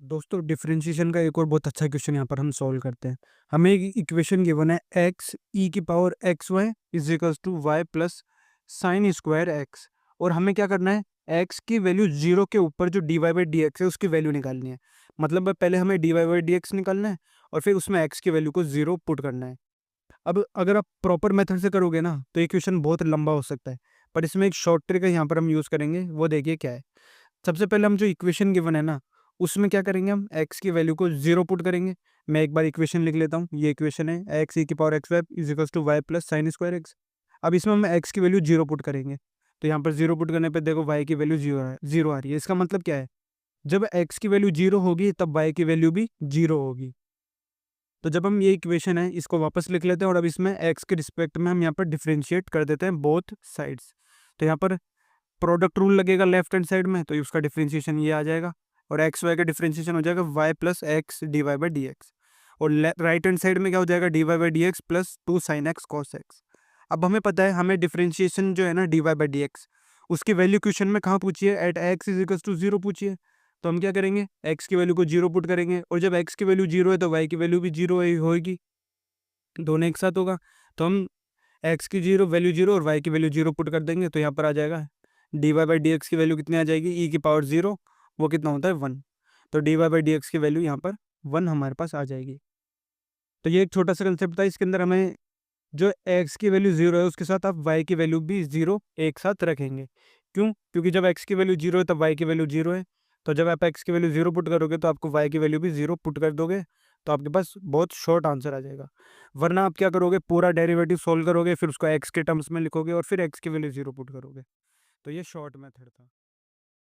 दोस्तों डिफरेंशिएशन का एक और बहुत अच्छा क्वेश्चन यहाँ पर हम सॉल्व करते हैं। हमें एक इक्वेशन गिवन है एक्स ई की power x y is equals to y plus sine square x. और हमें क्या करना है, एक्स की वैल्यू जीरो के ऊपर जो d y by d x है उसकी वैल्यू निकालनी है। मतलब पहले हमें d y by d x निकालना है और फिर उसमें एक्स की वैल्यू को जीरो पुट करना है। अब अगर आप प्रॉपर मेथड से करोगे ना तो ये क्वेश्चन बहुत लंबा हो सकता है, पर इसमें एक शॉर्ट ट्रिक है यहाँ पर हम यूज़ करेंगे, वो देखिए क्या है। सबसे पहले हम जो इक्वेशन गिवन है ना उसमें क्या करेंगे, हम x की वैल्यू को जीरो पुट करेंगे। मैं एक बार इक्वेशन लिख लेता हूँ, ये इक्वेशन है एक्स ई की power x y is equals to y plus sine square x. अब इसमें हम x की वैल्यू जीरो पुट करेंगे, तो यहाँ पर जीरो पुट करने पे देखो y की वैल्यू जीरो आ रही है। इसका मतलब क्या है, जब x की वैल्यू जीरो होगी तब y की वैल्यू भी जीरो होगी। तो जब हम ये इक्वेशन है इसको वापस लिख लेते हैं और अब इसमें x के रिस्पेक्ट में हम यहाँ पर डिफ्रेंशिएट कर देते हैं बोथ साइड्स। तो यहाँ पर प्रोडक्ट रूल लगेगा लेफ्ट हैंड साइड में, तो उसका डिफरेंशिएशन ये आ जाएगा और एक्स वाई का डिफरेंशिएशन हो जाएगा y plus x d y by d x. और राइट हैंड साइड में क्या हो जाएगा, d y by d x plus two sine x cos x. अब हमें पता है हमें डिफरेंशिएशन जो है ना d y by d x, उसकी वैल्यू क्वेश्चन में कहाँ पूछी है, at x is equal to zero पूछी है। तो हम क्या करेंगे, एक्स की वैल्यू को जीरो पुट करेंगे और जब एक्स की वैल्यू जीरो है तो वाई की वैल्यू भी जीरो होगी, दोनों एक साथ होगा। तो हम एक्स की जीरो वैल्यू जीरो और वाई की वैल्यू जीरो पुट कर देंगे, तो यहाँ पर आ जाएगा d y by d x की वैल्यू कितनी आ जाएगी, ई की पावर जीरो, वो कितना होता है वन। तो d y by d x की वैल्यू यहाँ पर वन हमारे पास आ जाएगी। तो ये एक छोटा सा कंसेप्ट था, इसके अंदर हमें जो एक्स की वैल्यू जीरो है उसके साथ आप वाई की वैल्यू भी जीरो एक साथ रखेंगे। क्यों, क्योंकि जब एक्स की वैल्यू जीरो है तब वाई की वैल्यू जीरो है। तो जब आप एक्स की वैल्यू जीरो पुट करोगे तो आपको वाई की वैल्यू भी जीरो पुट कर दोगे, तो आपके पास बहुत शॉर्ट आंसर आ जाएगा। वरना आप क्या करोगे, पूरा डेरिवेटिव सोल्व करोगे फिर उसको एक्स के टर्म्स में लिखोगे और फिर एक्स की वैल्यू जीरो पुट करोगे। तो ये शॉर्ट मेथड था।